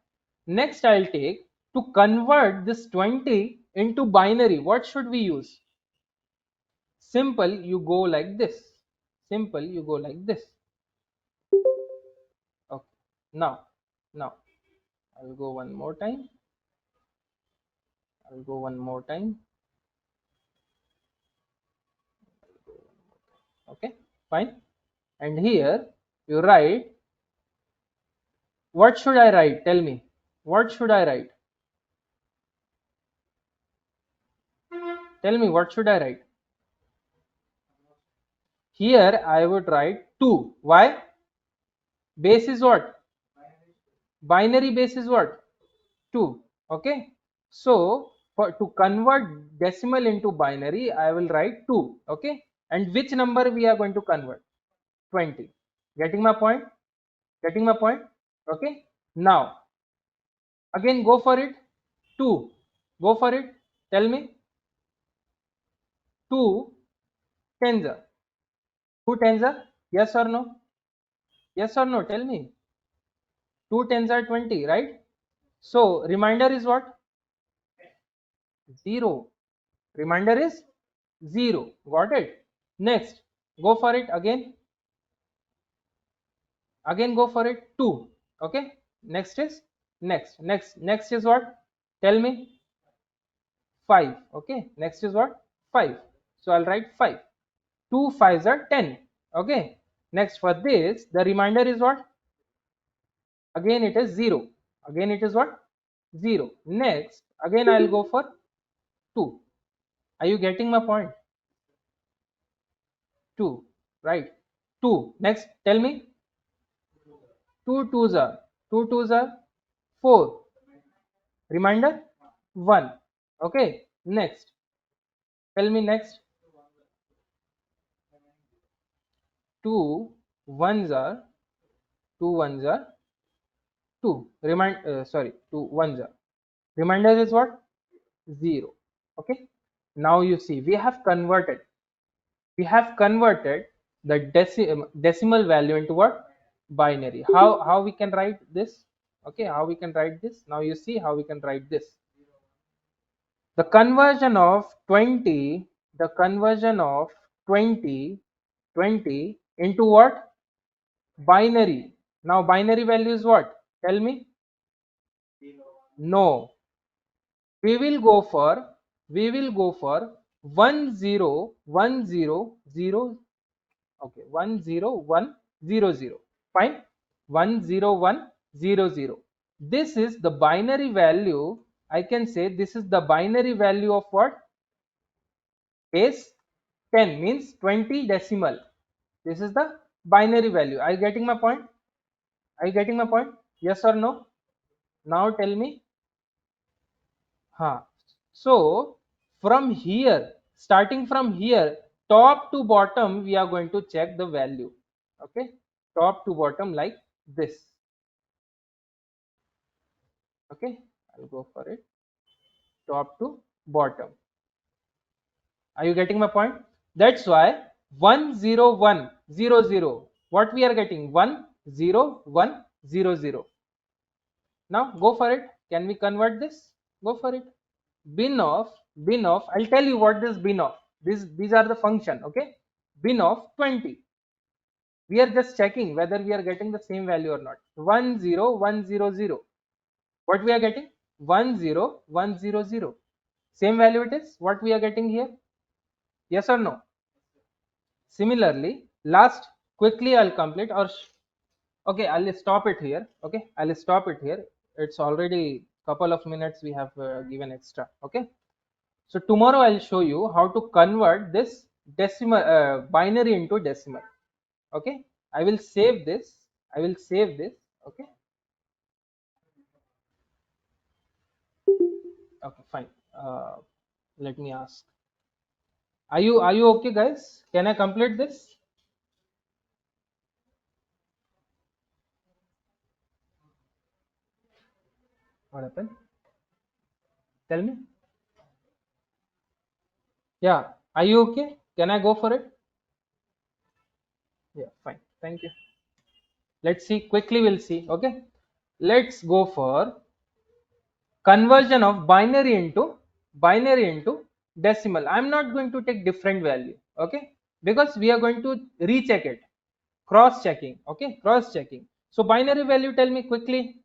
A: Next I'll take, to convert this 20 into binary, what should we use? Simple, you go like this. Simple, you go like this. Okay. Now I'll go one more time. I'll go one more time. Okay, fine. And here you write, what should I write? Tell me. What should I write? Tell me, what should I write? Here I would write 2. Why? Base is what? Binary base is what? 2. Okay. So for to convert decimal into binary, I will write 2. Okay. And which number we are going to convert? 20. Getting my point? Getting my point? Okay. Now again go for it. 2. Go for it. Tell me. 2 tens are. 2 tens are? Yes or no? Yes or no? Tell me. 2 tens are 20, right? So reminder is what? 0. Reminder is 0. Got it? Next, go for it again. Again go for it. 2. Okay. Next is next is what? Tell me. 5. Okay. Next is what? 5. So I'll write 5. 2 5s are 10. Okay. Next for this, the reminder is what? Again it is 0. Again it is what? 0. Next, again I'll go for 2. Are you getting my point? 2. Right. 2. Next, tell me. 2 2s are 4. Reminder 1. Okay. Next, tell me next. 2 1s are 2. Sorry, 2 1s are. Reminder is what? 0. Okay. Now you see we have converted. We have converted the decimal value into what? Binary. How we can write this? Okay. How we can write this? Now you see how we can write this. The conversion of 20, the conversion of 20 20 into what? Binary. Now binary value is what? Tell me. No, we will go for 10100. Okay, 10100. Fine. 10100. This is the binary value. I can say this is the binary value of what? Base 10 means 20 decimal. This is the binary value. Are you getting my point? Are you getting my point? Yes or no? Now tell me. Huh. So from here, starting from here, top to bottom, we are going to check the value. Okay, top to bottom like this. Okay, I'll go for it. Top to bottom. Are you getting my point? That's why 10100. What we are getting? 10100. Now go for it. Can we convert this? Go for it. Bin of. I'll tell you what this bin of. These are the function. Okay, bin of 20. We are just checking whether we are getting the same value or not. 10100. What we are getting? 10100. Same value it is. What we are getting here? Yes or no? Similarly, last, quickly I'll complete or okay, I'll stop it here. Okay, I'll stop it here. It's already couple of minutes we have given extra. Okay, so tomorrow I'll show you how to convert this decimal binary into decimal. Okay, I will save this. I will save this. Okay, okay, fine. Let me ask. Are you okay, guys? Can I complete this? What happened? Tell me. Yeah. Are you okay? Can I go for it? Yeah, fine. Thank you. Let's see. Quickly, we'll see. Okay. Let's go for conversion of binary into decimal. I'm not going to take different value. Okay. Because we are going to recheck it. Cross checking. Okay. Cross checking. So binary value, tell me quickly.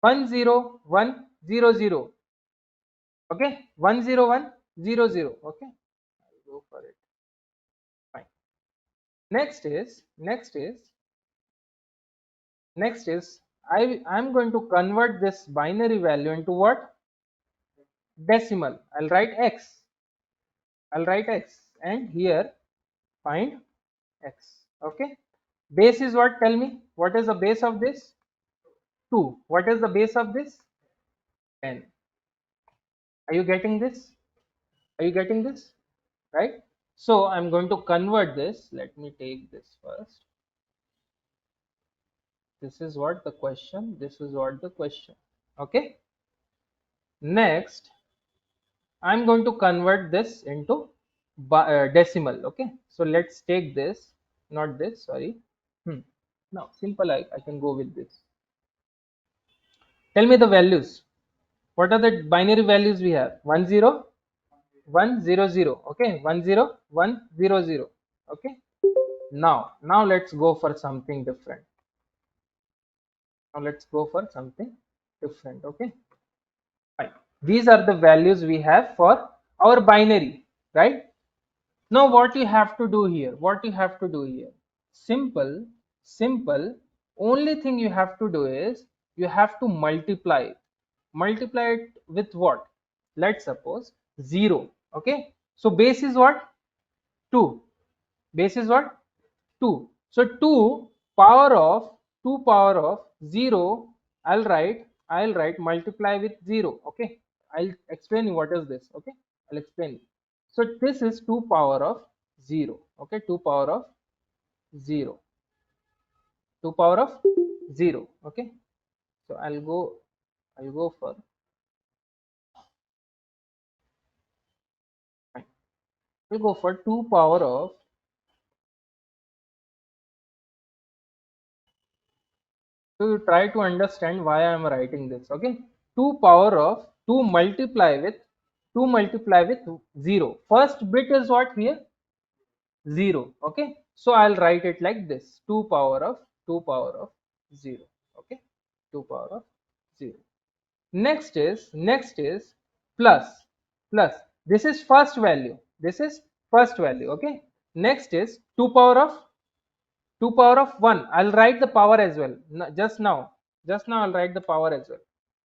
A: 10100. Okay. 10100. Okay. I'll go for it. Fine. Next is I'm going to convert this binary value into what? Decimal. I'll write x and here find x. Okay. Base is what? Tell me. What is the base of this? 2. What is the base of this? 10. Are you getting this? Are you getting this? Right? So I'm going to convert this. Let me take this first. This is what the question. This is what the question. Okay. Next, I'm going to convert this into decimal. Okay, so let's take this, not this, sorry. No, simple. I can go with this. Tell me the values. What are the binary values we have? 10100. Okay, 10100. Okay. Now let's go for something different. Now let's go for something different. Okay. Fine. These are the values we have for our binary, right? Now what you have to do here? What you have to do here? Simple, simple. Only thing you have to do is you have to multiply it. Multiply it with what? Let's suppose 0. Okay. So base is what? 2. Base is what? 2. So 2 power of 0. I'll write multiply with 0. Okay. I'll explain you what is this. Okay. I'll explain you. So this is 2 power of 0. Okay, 2 power of 0. 2 power of 0. Okay. So I'll go for fine. I'll go for 2 power of, so you try to understand why I am writing this. Okay. 2 power of 2 multiply with 0. First bit is what here? 0. Okay. So I'll write it like this. 2 power of 0. Okay. 2 power of 0. Next is plus. This is first value. This is first value. Okay. Next is 2 power of 1. I'll write the power as well. Just now I'll write the power as well.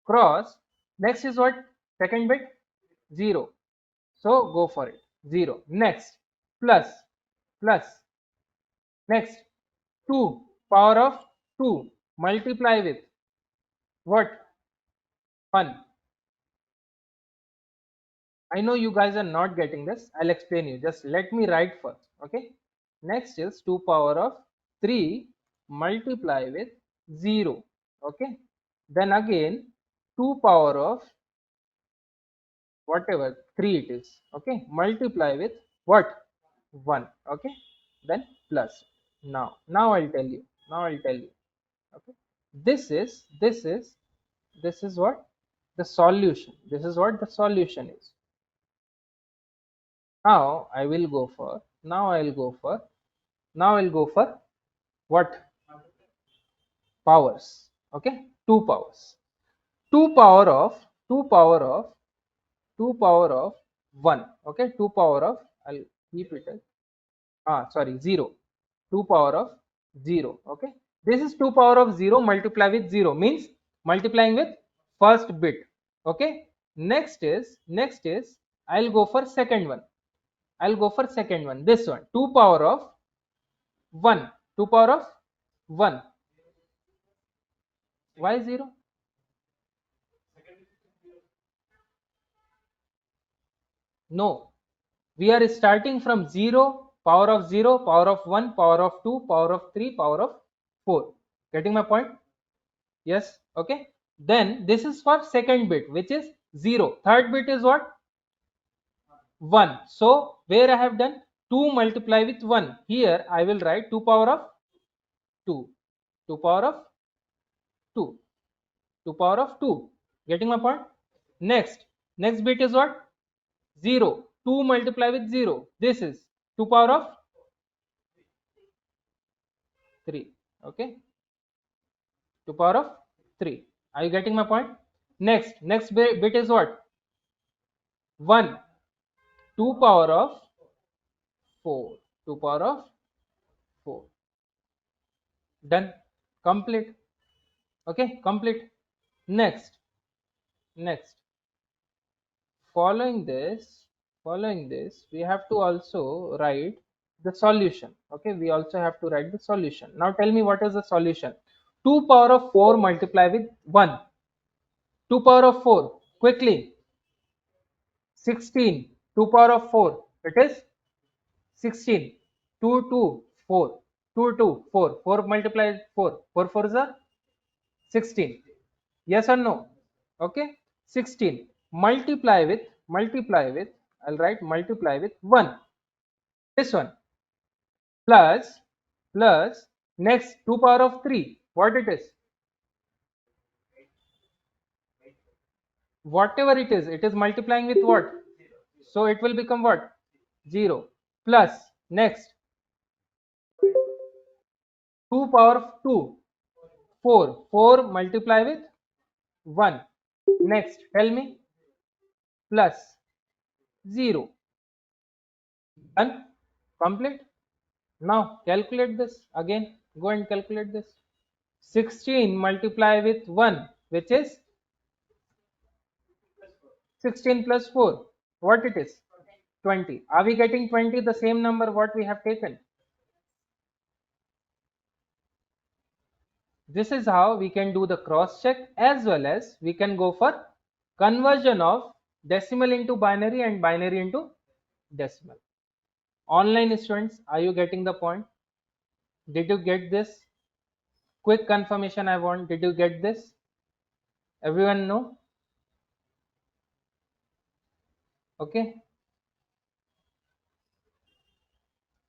A: Cross. Next is what? Second bit? 0. So go for it. 0. Next, plus. Next, 2 power of 2 multiply with what? 1. I know you guys are not getting this. I'll explain you. Just let me write first. Okay. Next is 2 power of 3 multiply with 0. Okay. Then again 2 power of whatever 3 it is. Okay. Multiply with what? 1. Okay. Then plus. Now I'll tell you. Okay. This is what the solution. This is what the solution is. Now I will go for, now I'll go for, now I'll go for what? Powers. Okay, 2 powers. 2 power of 2 power of 2 power of 1. Okay, 2 power of, I'll keep it as, sorry, 0. 2 power of 0. Okay, this is 2 power of 0 multiply with 0 means multiplying with first bit. Okay, next is I'll go for second one. I'll go for second one, this one, 2 power of 1. 2 power of 1. Why 0? No, we are starting from 0, power of 0, power of 1, power of 2, power of 3, power of 4. Getting my point? Yes. Okay, then this is for second bit, which is 0. Third bit is what? 1. So where I have done 2 multiply with 1, here I will write 2 power of 2, 2 power of 2, 2 power of 2. Getting my point? Next bit is what? 0. 2 multiply with 0, this is 2 power of 3. Okay, 2 power of 3. Are you getting my point? Next bit is what? 1. 2 power of 4. 2 power of 4. Done. Complete. Okay, complete. Next next following this we have to also write the solution. Okay, we also have to write the solution. Now tell me, what is the solution? 2 power of 4 multiply with 1. 2 power of 4, quickly. 16. 2 power of 4, it is 16. 2 2 4. 2 2 4. 4 multiply with 4. 4 4 is a 16. Yes or no? Okay, 16 multiply with, I'll write multiply with 1. This one plus next 2 power of 3, what it is? Whatever it is multiplying with what? So it will become what? 0. Plus next 2 power of 2, 4. 4 multiply with 1. Next tell me, plus 0. Done. Complete. Now calculate this again. Go and calculate this. 16 multiply with 1, which is 16 plus 4. What it is? 20. Are we getting 20, the same number what we have taken? This is how we can do the cross check, as well as we can go for conversion of decimal into binary and binary into decimal. Online students, are you getting the point? Did you get this? Quick confirmation I want. Did you get this? Everyone know? Okay.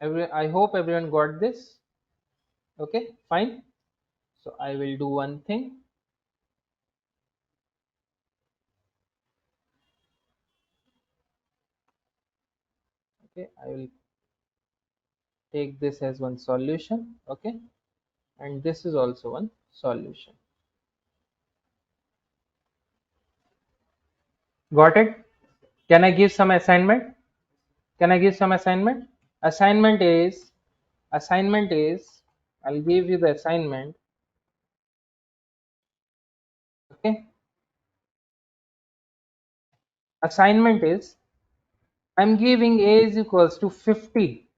A: I hope everyone got this. Okay, fine. So I will do one thing. Okay, I will take this as one solution. Okay, and this is also one solution. Got it? Can I give some assignment? Can I give some assignment? Assignment is, assignment is, I'll give you the assignment. Okay, assignment is, I'm giving a is equals to 50.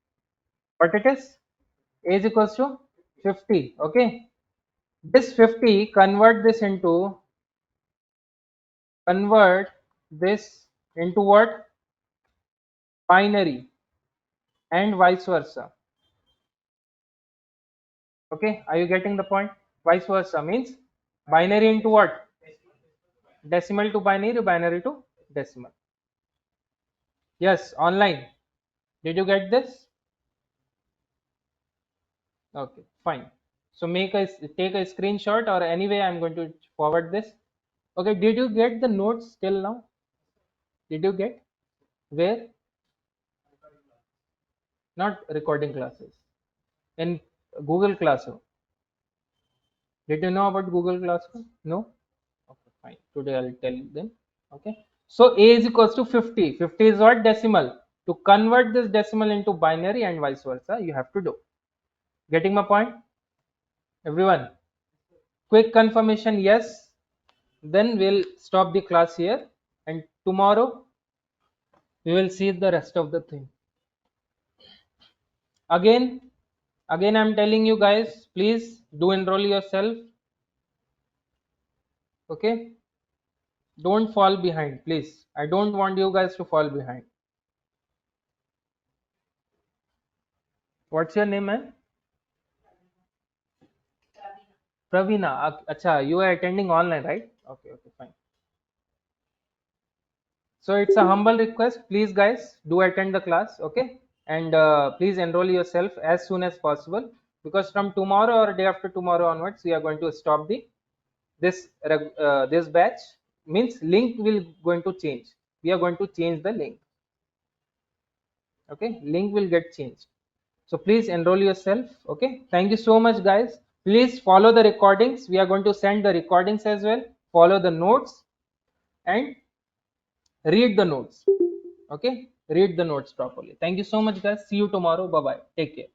A: What it is? A is equals to 50. Okay, this 50, convert this into what? Binary, and vice versa. Okay, are you getting the point? Vice versa means binary into what? Decimal to binary, binary to decimal. Yes, online. Did you get this? Okay, fine. So take a screenshot, or anyway I'm going to forward this. Okay, did you get the notes till now? Did you get? Where? not recording classes. In Google Classroom. Did you know about Google Classroom? No? Okay, fine. Today I'll tell you then. Okay. So A is equals to 50. 50 is what? Decimal. To convert this decimal into binary and vice versa, you have to do. Getting my point? Everyone? Quick confirmation, yes. Then we'll stop the class here. And tomorrow we will see the rest of the thing. Again, I'm telling you guys, please do enroll yourself. Okay? Don't fall behind, please. I don't want you guys to fall behind. What's your name, man? Pravina. Acha, you are attending online, right? Okay, okay, fine. So it's a humble request, please, guys, do attend the class, okay? And please enroll yourself as soon as possible, because from tomorrow or day after tomorrow onwards, we are going to stop the this batch. Means link will going to change. We are going to change the link. Okay, link will get changed. So please enroll yourself. Okay, thank you so much, guys. Please follow the recordings. We are going to send the recordings as well. Follow the notes and read the notes. Okay, read the notes properly. Thank you so much, guys. See you tomorrow. Bye bye. Take care.